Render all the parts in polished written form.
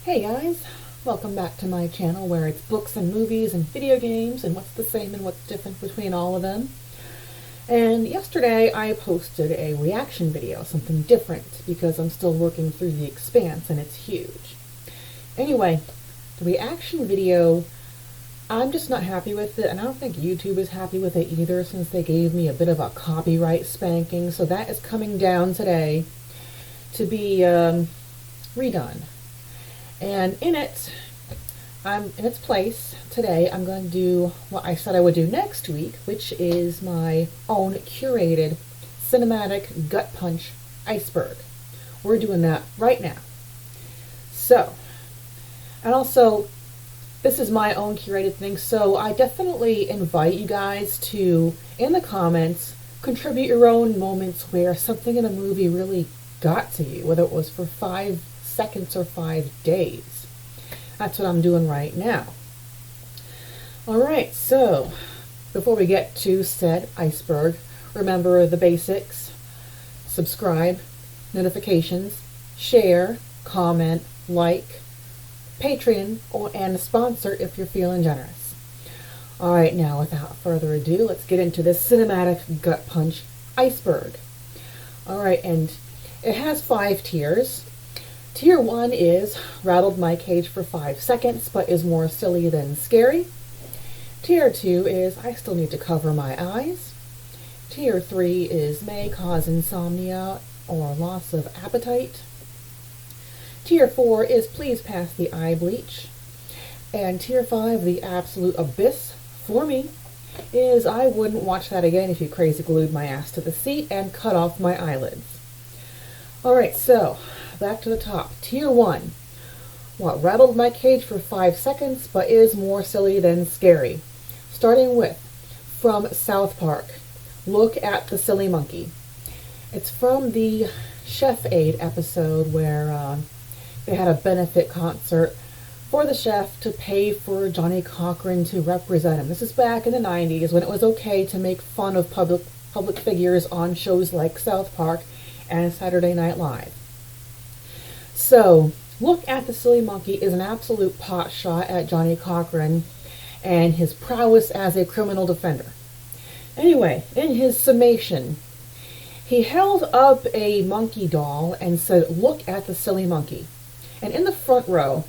Hey guys, welcome back to my channel where it's books and movies and video games and what's the same and what's different between all of them. And yesterday I posted a reaction video, something different, because I'm still working through The Expanse and it's huge. Anyway, the reaction video, I'm just not happy with it, and I don't think YouTube is happy with it either since they gave me a bit of a copyright spanking, so that is coming down today to be redone. And in its place today, I'm going to do what I said I would do next week, which is my own curated cinematic gut punch iceberg. We're doing that right now. So, and also, this is my own curated thing, so I definitely invite you guys to, in the comments, contribute your own moments where something in a movie really got to you, whether it was for 5 seconds or 5 days. That's what I'm doing right now. Alright, so before we get to said iceberg, remember the basics. Subscribe, notifications, share, comment, like, Patreon, and a sponsor if you're feeling generous. Alright, now without further ado, let's get into this cinematic gut punch iceberg. Alright, and it has 5 tiers. Tier 1 is rattled my cage for 5 seconds, but is more silly than scary. Tier 2 is I still need to cover my eyes. Tier 3 is may cause insomnia or loss of appetite. Tier 4 is please pass the eye bleach. And Tier 5, the absolute abyss for me, is I wouldn't watch that again if you crazy glued my ass to the seat and cut off my eyelids. Alright, so back to the top. Tier 1. What rattled my cage for 5 seconds, but is more silly than scary. Starting with, from South Park, Look at the Silly Monkey. It's from the Chef Aid episode where they had a benefit concert for the chef to pay for Johnny Cochran to represent him. This is back in the 90s when it was okay to make fun of public figures on shows like South Park and Saturday Night Live. So, Look at the Silly Monkey is an absolute pot shot at Johnny Cochran and his prowess as a criminal defender. Anyway, in his summation, he held up a monkey doll and said, "Look at the silly monkey." And in the front row,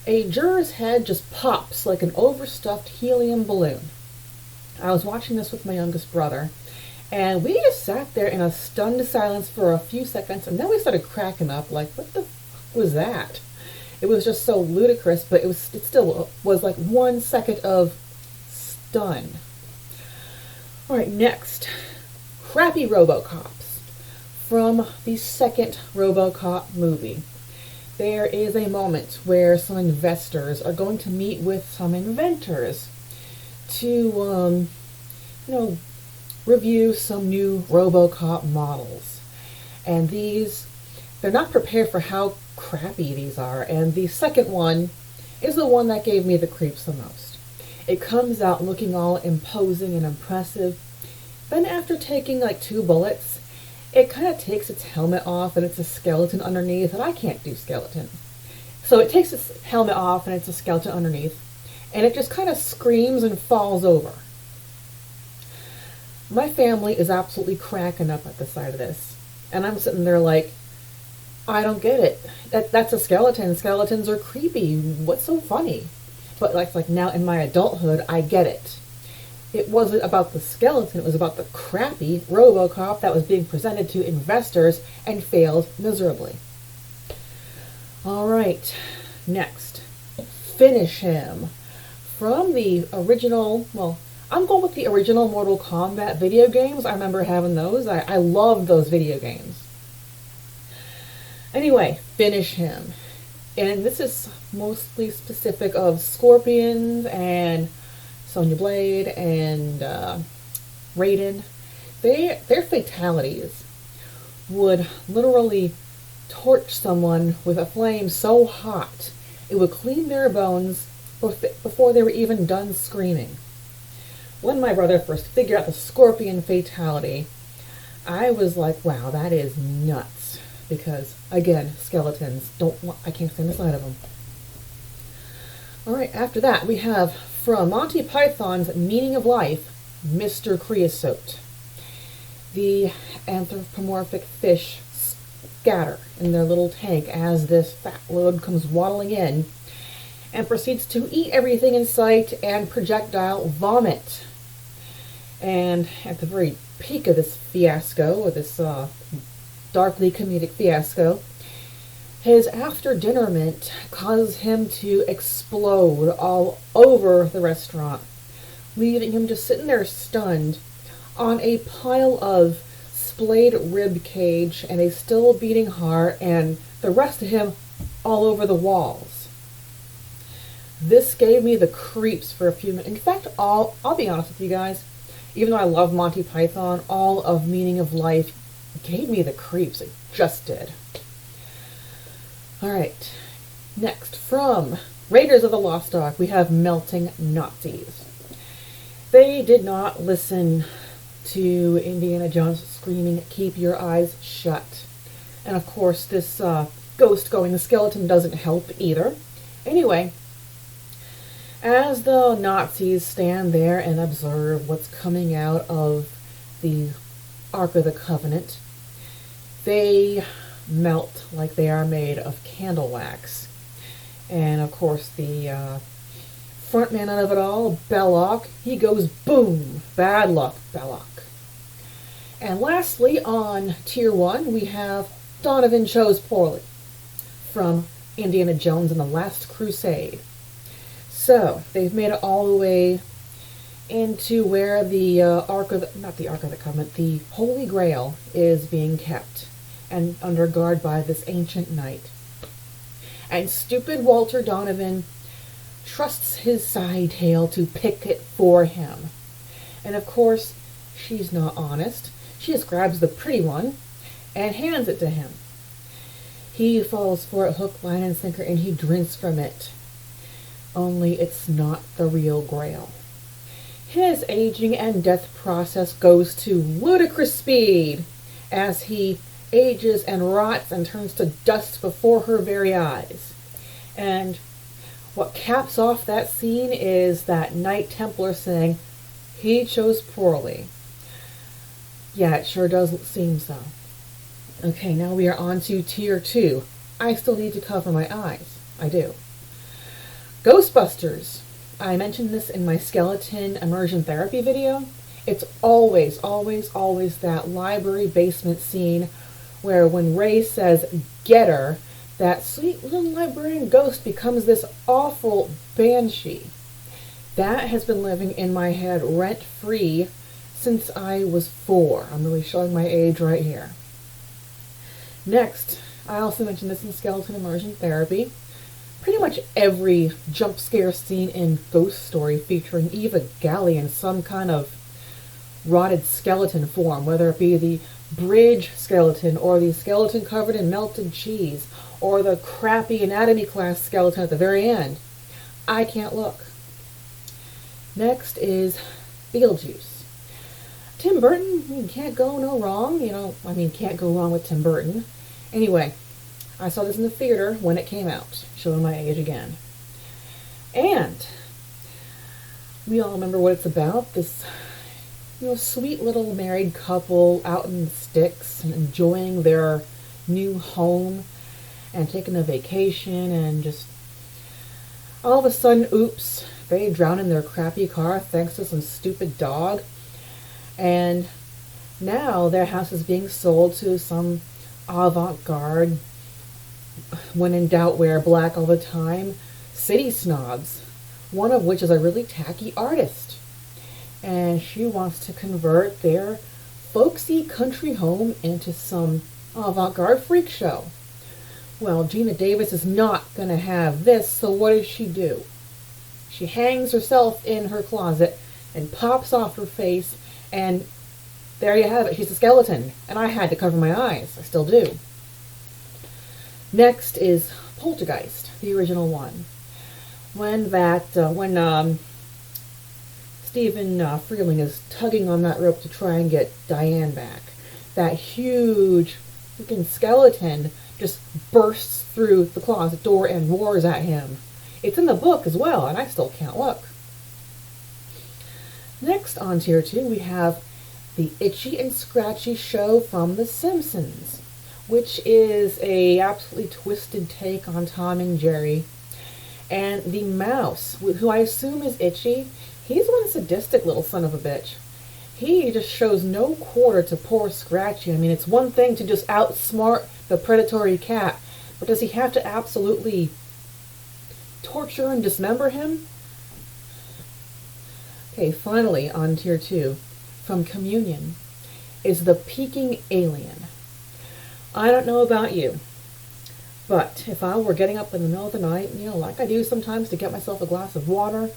a juror's head just pops like an overstuffed helium balloon. I was watching this with my youngest brother, and we just sat there in a stunned silence for a few seconds, and then we started cracking up like, what the fuck was that? It was just so ludicrous, but it still was like 1 second of stun. Alright, next. Crappy RoboCops. From the second RoboCop movie. There is a moment where some investors are going to meet with some inventors to, review some new RoboCop models. And they're not prepared for how crappy these are. And the second one is the one that gave me the creeps the most. It comes out looking all imposing and impressive. Then after taking like 2 bullets, it kind of takes its helmet off and it's a skeleton underneath, and I can't do skeleton. So it takes its helmet off and it's a skeleton underneath, and it just kind of screams and falls over. My family is absolutely cracking up at the sight of this, and I'm sitting there like, I don't get it. That's a skeleton. Skeletons are creepy. What's so funny? But like now in my adulthood, I get it. It wasn't about the skeleton, it was about the crappy RoboCop that was being presented to investors and failed miserably. Alright, next. Finish Him. From the original, I'm going with the original Mortal Kombat video games. I remember having those. I loved those video games. Anyway, Finish Him. And this is mostly specific of Scorpions and Sonya Blade and Raiden. Their fatalities would literally torch someone with a flame so hot it would clean their bones before they were even done screaming. When my brother first figured out the Scorpion fatality, I was like, wow, that is nuts. Because, again, skeletons, I can't stand the sight of them. Alright, after that we have from Monty Python's Meaning of Life, Mr. Creosote. The anthropomorphic fish scatter in their little tank as this fat load comes waddling in and proceeds to eat everything in sight and projectile vomit. And at the very peak of this fiasco, or this darkly comedic fiasco, his after-dinner mint causes him to explode all over the restaurant, leaving him just sitting there stunned on a pile of splayed rib cage and a still beating heart, and the rest of him all over the walls. This gave me the creeps for a few minutes. In fact, I'll be honest with you guys, even though I love Monty Python, all of Meaning of Life gave me the creeps. It just did. Alright, next, from Raiders of the Lost Ark, we have Melting Nazis. They did not listen to Indiana Jones screaming, "Keep your eyes shut." And of course, this ghost going skeleton doesn't help either. Anyway, as the Nazis stand there and observe what's coming out of the Ark of the Covenant, they melt like they are made of candle wax. And of course, the front man out of it all, Belloc, he goes boom. Bad luck, Belloc. And lastly, on Tier 1, we have Donovan Chose Poorly from Indiana Jones and the Last Crusade. So, they've made it all the way into where the not the Ark of the Covenant, the Holy Grail is being kept and under guard by this ancient knight. And stupid Walter Donovan trusts his side tail to pick it for him. And of course, she's not honest. She just grabs the pretty one and hands it to him. He falls for it hook, line, and sinker, and he drinks from it. Only it's not the real Grail. His aging and death process goes to ludicrous speed as he ages and rots and turns to dust before her very eyes. And what caps off that scene is that Knight Templar saying, "He chose poorly." Yeah, it sure does seem so. Okay, now we are on to Tier 2. I still need to cover my eyes. I do. Ghostbusters. I mentioned this in my skeleton immersion therapy video. It's always, always, always that library basement scene where when Ray says, "Get her," that sweet little librarian ghost becomes this awful banshee. That has been living in my head rent-free since I was 4. I'm really showing my age right here. Next, I also mentioned this in skeleton immersion therapy. Pretty much every jump scare scene in Ghost Story featuring Eva Galley in some kind of rotted skeleton form, whether it be the bridge skeleton or the skeleton covered in melted cheese or the crappy anatomy class skeleton at the very end. I can't look. Next is Beetlejuice. Tim Burton, you can't go no wrong. Can't go wrong with Tim Burton. Anyway, I saw this in the theater when it came out, showing my age again. And we all remember what it's about. This sweet little married couple out in the sticks and enjoying their new home and taking a vacation, and just all of a sudden, oops, they drown in their crappy car thanks to some stupid dog. And now their house is being sold to some avant-garde, when in doubt wear black all the time, city snobs, one of which is a really tacky artist. And she wants to convert their folksy country home into some avant-garde freak show. Well, Gina Davis is not going to have this, so what does she do? She hangs herself in her closet and pops off her face, and there you have it. She's a skeleton, and I had to cover my eyes. I still do. Next is Poltergeist, the original one. When Stephen Freeling is tugging on that rope to try and get Diane back, that huge freaking skeleton just bursts through the closet door and roars at him. It's in the book as well, and I still can't look. Next on tier 2, we have the Itchy and Scratchy Show from The Simpsons, which is a absolutely twisted take on Tom and Jerry. And the mouse, who I assume is Itchy, he's one sadistic little son of a bitch. He just shows no quarter to poor Scratchy. I mean, it's one thing to just outsmart the predatory cat, but does he have to absolutely torture and dismember him? Okay, finally on tier 2, from Communion, is the Peeking Alien. I don't know about you, but if I were getting up in the middle of the night, like I do sometimes to get myself a glass of water,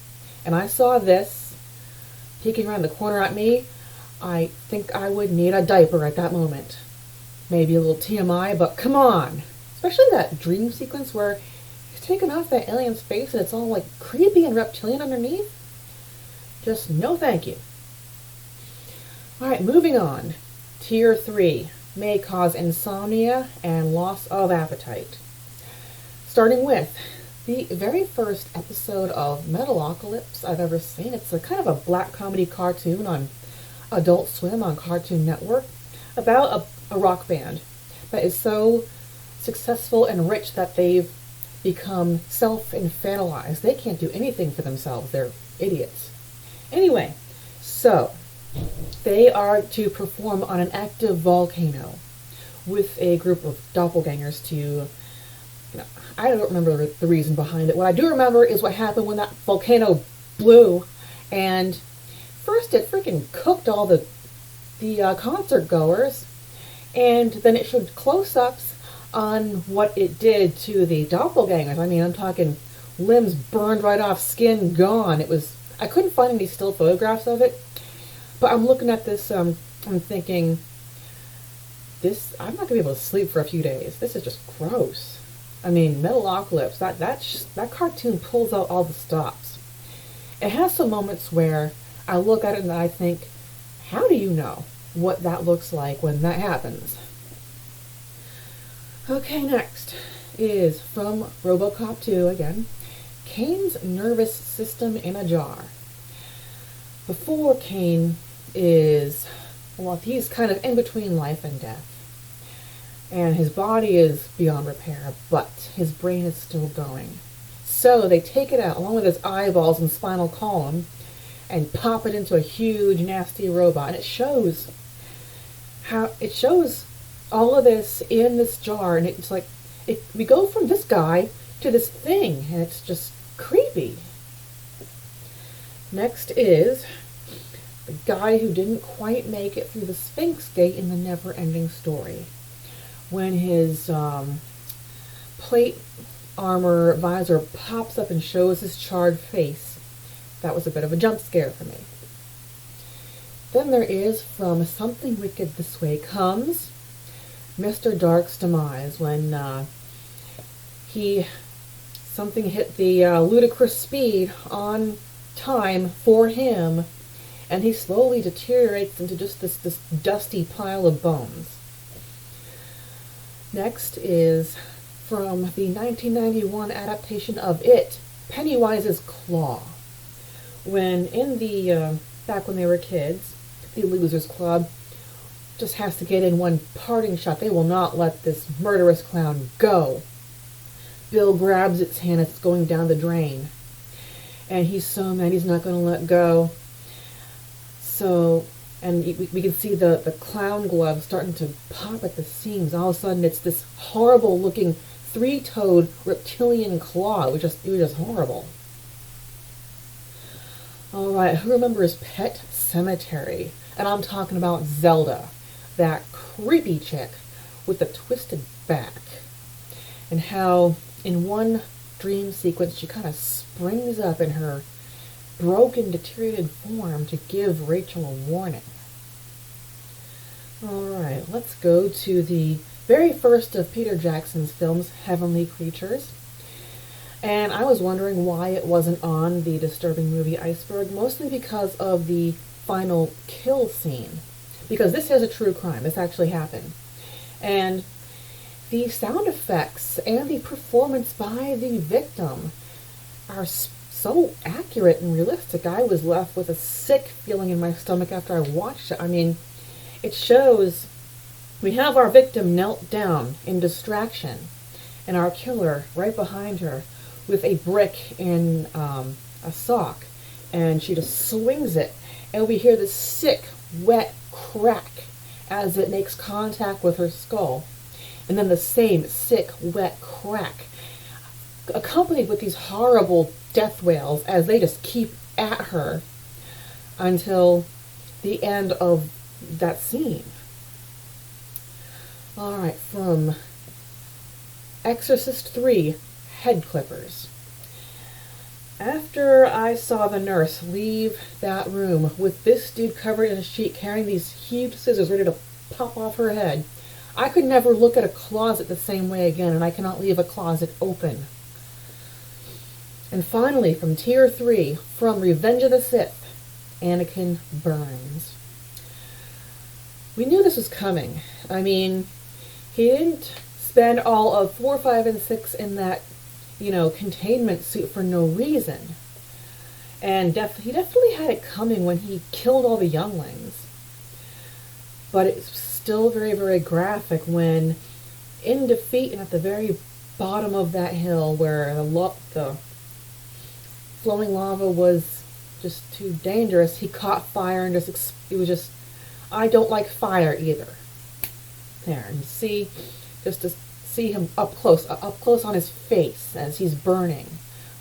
and I saw this peeking around the corner at me, I think I would need a diaper at that moment. Maybe a little TMI, but come on. Especially that dream sequence where he's taken off that alien's face and it's all like creepy and reptilian underneath. Just no thank you. Alright, moving on. Tier 3 may cause insomnia and loss of appetite. Starting with the very first episode of Metalocalypse I've ever seen. It's a kind of a black comedy cartoon on Adult Swim on Cartoon Network about a rock band that is so successful and rich that they've become self-infantilized. They can't do anything for themselves. They're idiots. Anyway, so they are to perform on an active volcano with a group of doppelgangers to, I don't remember the reason behind it. What I do remember is what happened when that volcano blew, and first it freaking cooked all the concert goers, and then it showed close-ups on what it did to the doppelgangers. I mean, I'm talking limbs burned right off, skin gone. I couldn't find any still photographs of it, but I'm looking at this, I'm thinking, I'm not going to be able to sleep for a few days. This is just gross. I mean, Metalocalypse, that cartoon pulls out all the stops. It has some moments where I look at it and I think, how do you know what that looks like when that happens? Okay, next is from RoboCop 2 again. Kane's nervous system in a jar. Before Kane is, he's kind of in between life and death. And his body is beyond repair, but his brain is still going. So they take it out along with his eyeballs and spinal column and pop it into a huge, nasty robot. And it shows all of this in this jar, and it's like, we go from this guy to this thing, and it's just creepy. Next is the guy who didn't quite make it through the Sphinx Gate in the Never-Ending Story. When his plate armor visor pops up and shows his charred face. That was a bit of a jump scare for me. Then there is from Something Wicked This Way Comes Mr. Dark's demise, when something hit the ludicrous speed on time for him, and he slowly deteriorates into just this dusty pile of bones. Next is from the 1991 adaptation of It, Pennywise's Claw. When back when they were kids, the Losers Club just has to get in one parting shot. They will not let this murderous clown go. Bill grabs its hand as it's going down the drain. And he's so mad he's not going to let go. So, and we can see the clown glove starting to pop at the seams. All of a sudden it's this horrible looking three-toed reptilian claw. It was just horrible. Alright, who remembers Pet Cemetery? And I'm talking about Zelda, that creepy chick with the twisted back. And how in one dream sequence she kind of springs up in her broken, deteriorated form to give Rachel a warning. Alright, let's go to the very first of Peter Jackson's films, Heavenly Creatures. And I was wondering why it wasn't on the disturbing movie Iceberg, mostly because of the final kill scene. Because this is a true crime. This actually happened. And the sound effects and the performance by the victim are so accurate and realistic. I was left with a sick feeling in my stomach after I watched it. I mean, it shows we have our victim knelt down in distraction, and our killer right behind her with a brick in a sock, and she just swings it, and we hear this sick, wet crack as it makes contact with her skull, and then the same sick, wet crack, accompanied with these horrible death wails as they just keep at her until the end of that scene. Alright, from Exorcist 3, Head Clippers. After I saw the nurse leave that room with this dude covered in a sheet carrying these huge scissors ready to pop off her head, I could never look at a closet the same way again, and I cannot leave a closet open. And finally, from Tier 3, from Revenge of the Sith, Anakin burns. We knew this was coming. I mean, he didn't spend all of 4, 5, and 6 in that, containment suit for no reason. And he definitely had it coming when he killed all the younglings. But it's still very, very graphic when, in defeat and at the very bottom of that hill where the flowing lava was just too dangerous, he caught fire and I don't like fire either. There, and just to see him up close on his face as he's burning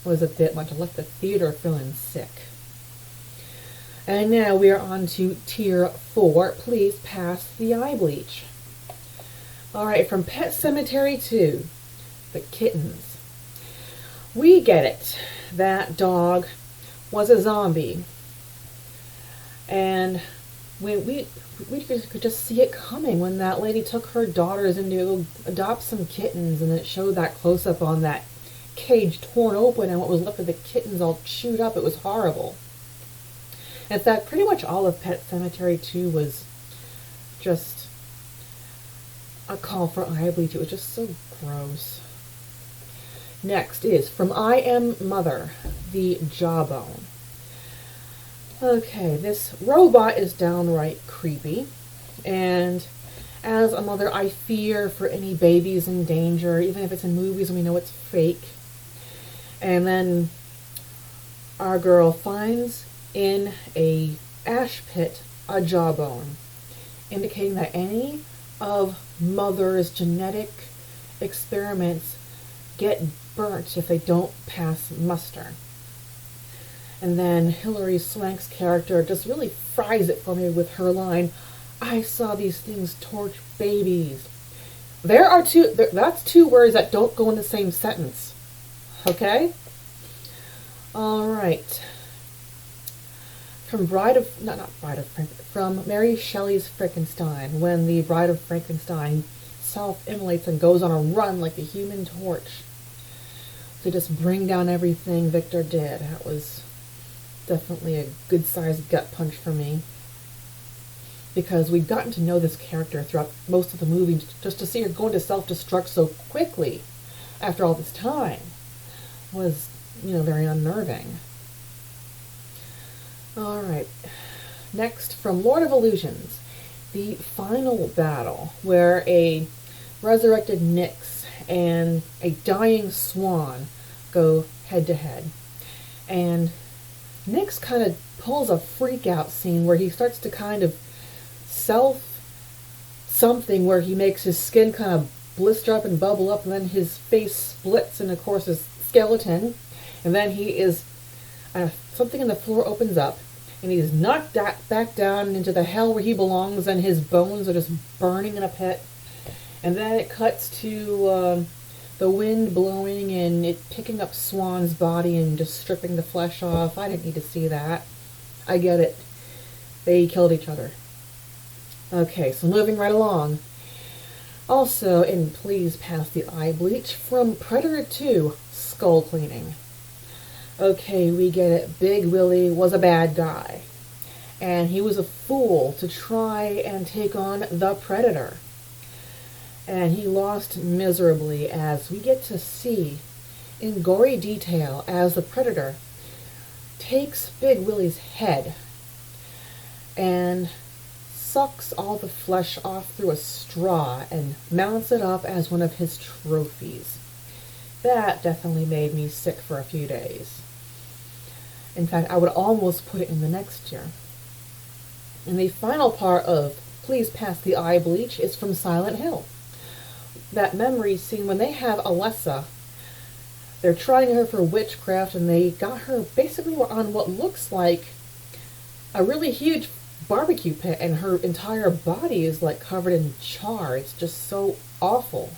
was a bit much. I left the theater feeling sick. And now we are on to Tier 4. Please pass the eye bleach. Alright, from Pet Sematary 2, the kittens. We get it. That dog was a zombie. And we could just see it coming when that lady took her daughters in to adopt some kittens, and then it showed that close-up on that cage torn open and what was left of the kittens all chewed up. It was horrible. In fact, pretty much all of Pet Sematary 2 was just a call for eye bleach. It was just so gross. Next is from I Am Mother, the Jawbone. Okay, this robot is downright creepy, and as a mother, I fear for any babies in danger, even if it's in movies and we know it's fake. And then our girl finds in a ash pit a jawbone, indicating that any of Mother's genetic experiments get burnt if they don't pass muster. And then Hilary Swank's character just really fries it for me with her line, "I saw these things torch babies." That's two words that don't go in the same sentence. Okay? Alright. From from Mary Shelley's Frankenstein, when the Bride of Frankenstein self-immolates and goes on a run like the Human Torch to just bring down everything Victor did. That was definitely a good-sized gut punch for me, because we've gotten to know this character throughout most of the movie. Just to see her go into self-destruct so quickly after all this time was, very unnerving. Alright, next from Lord of Illusions, the final battle, where a resurrected Nyx and a dying swan go head-to-head. And Nyx kind of pulls a freak-out scene where he starts to kind of something where he makes his skin kind of blister up and bubble up, and then his face splits, and of course his skeleton, and then he is something in the floor opens up, and he's knocked back down into the hell where he belongs, and his bones are just burning in a pit. And then it cuts to the wind blowing and it picking up Swan's body and just stripping the flesh off. I didn't need to see that. I get it. They killed each other. Okay, so moving right along. Also, and please pass the eye bleach, from Predator 2, Skull Cleaning. Okay, we get it. Big Willie was a bad guy, and he was a fool to try and take on the Predator. And he lost miserably, as we get to see in gory detail as the predator takes Big Willie's head and sucks all the flesh off through a straw and mounts it up as one of his trophies. That definitely made me sick for a few days. In fact, I would almost put it in the next year. And the final part of Please Pass the Eye Bleach is from Silent Hill. That memory scene when they have Alessa, they're trying her for witchcraft, and they got her basically on what looks like a really huge barbecue pit, and her entire body is like covered in char. It's just so awful.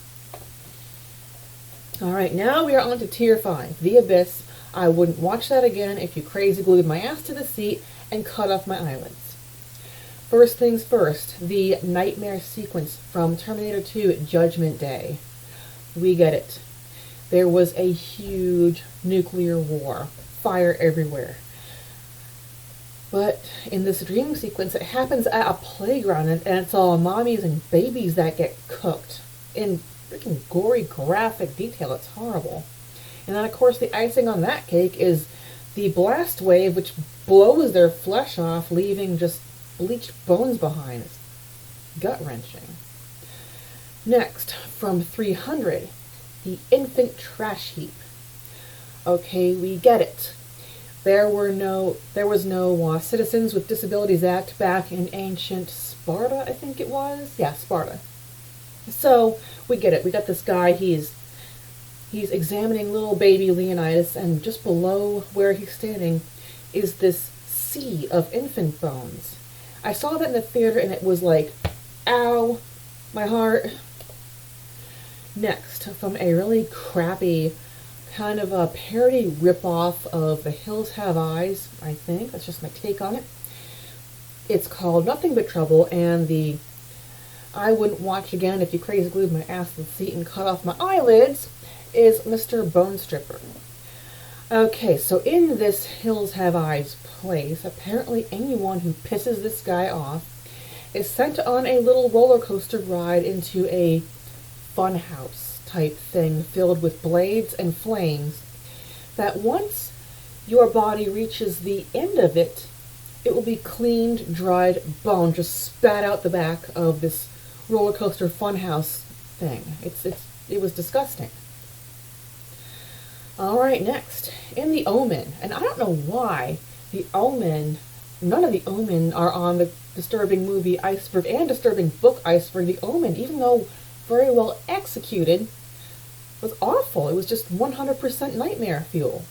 Alright, now we are on to Tier 5, The Abyss. I wouldn't watch that again if you crazy glued my ass to the seat and cut off my eyelids. First things first, the nightmare sequence from Terminator 2 Judgment Day. We get it. There was a huge nuclear war, fire everywhere. But in this dream sequence, it happens at a playground, and it's all mommies and babies that get cooked in freaking gory, graphic detail. It's horrible. And then, of course, the icing on that cake is the blast wave, which blows their flesh off, leaving just bleached bones behind. It's gut-wrenching. Next, from 300, the infant trash heap. Okay, we get it. There was no Citizens with Disabilities Act back in ancient Sparta, I think it was. Yeah, Sparta. So we get it. We got this guy. He's examining little baby Leonidas, and just below where he's standing is this sea of infant bones. I saw that in the theater, and it was like, ow, my heart. Next, from a really crappy kind of a parody ripoff of The Hills Have Eyes, I think. That's just my take on it. It's called Nothing But Trouble, and the I wouldn't watch again if you crazy glued my ass to the seat and cut off my eyelids is Mr. Bone Stripper. Okay, so in this Hills Have Eyes place, apparently anyone who pisses this guy off is sent on a little roller coaster ride into a funhouse type thing filled with blades and flames that once your body reaches the end of it, it will be cleaned, dried bone just spat out the back of this roller coaster funhouse thing. It was disgusting. Alright, next, in The Omen, and I don't know why The Omen, none of The Omen are on the disturbing movie Iceberg and disturbing book Iceberg. The Omen, even though very well executed, was awful. It was just 100% nightmare fuel.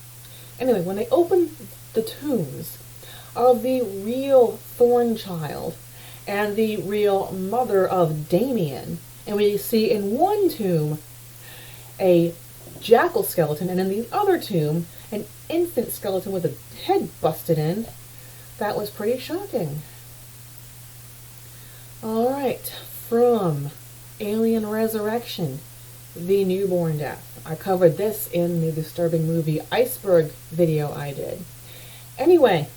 Anyway, when they open the tombs of the real Thornchild and the real mother of Damien, and we see in one tomb a jackal skeleton, and in the other tomb an infant skeleton with a head busted in, that was pretty shocking. Alright, from Alien Resurrection, the newborn death. I covered this in the disturbing movie Iceberg video I did. Anyway,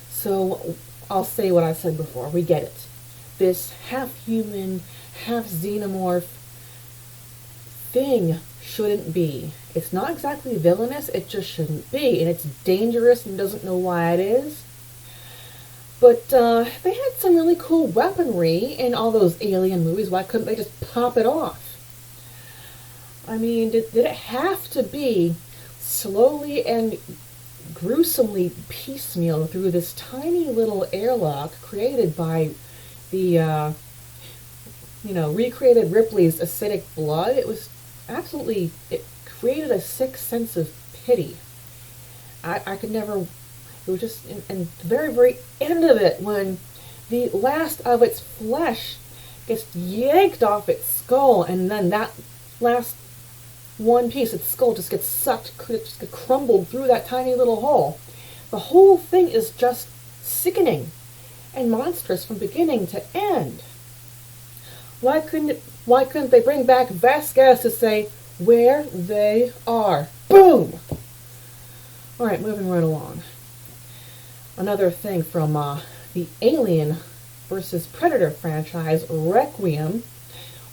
so I'll say what I said before. We get it. This half-human, half-xenomorph thing shouldn't be. It's not exactly villainous, it just shouldn't be. And it's dangerous and doesn't know why it is. But they had some really cool weaponry in all those alien movies. Why couldn't they just pop it off? I mean, did it have to be slowly and gruesomely piecemeal through this tiny little airlock created by the, recreated Ripley's acidic blood? It was absolutely, it created a sick sense of pity. I could never, it was just, and the very, very end of it, when the last of its flesh gets yanked off its skull, and then that last one piece, its skull just gets sucked, just gets crumbled through that tiny little hole. The whole thing is just sickening and monstrous from beginning to end. Why couldn't they bring back Vasquez to say where they are? Boom! Alright, moving right along. Another thing from the Alien vs. Predator franchise, Requiem,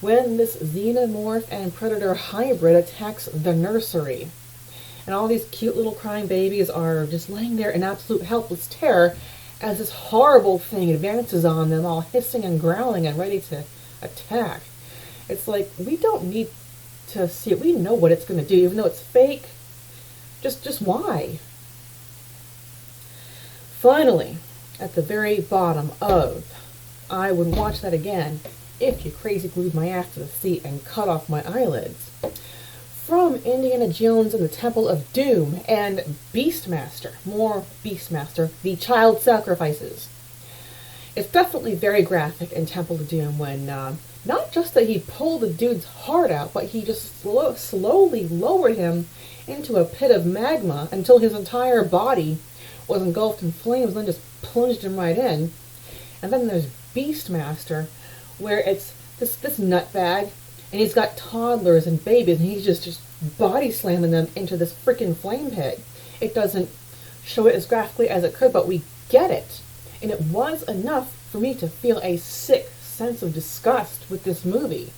when this xenomorph and predator hybrid attacks the nursery. And all these cute little crying babies are just laying there in absolute helpless terror as this horrible thing advances on them, all hissing and growling and ready to attack. It's like, we don't need to see it. We know what it's going to do, even though it's fake. Just why? Finally, at the very bottom of I Would Watch That Again If You Crazy Glued My Ass to the Seat and Cut Off My Eyelids, from Indiana Jones and the Temple of Doom and Beastmaster, more Beastmaster, The Child Sacrifices. It's definitely very graphic in Temple of Doom when not just that he pulled the dude's heart out, but he just slowly lowered him into a pit of magma until his entire body was engulfed in flames, and then just plunged him right in. And then there's Beastmaster, where it's this nutbag, and he's got toddlers and babies, and he's just body slamming them into this freaking flame pit. It doesn't show it as graphically as it could, but we get it. And it was enough for me to feel a sick sense of disgust with this movie.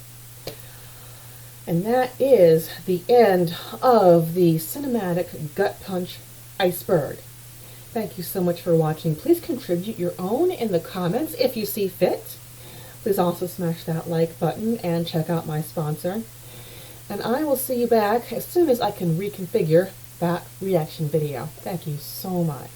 And that is the end of the cinematic gut punch Iceberg. Thank you so much for watching. Please contribute your own in the comments if you see fit. Please also smash that like button and check out my sponsor. And I will see you back as soon as I can reconfigure that reaction video. Thank you so much.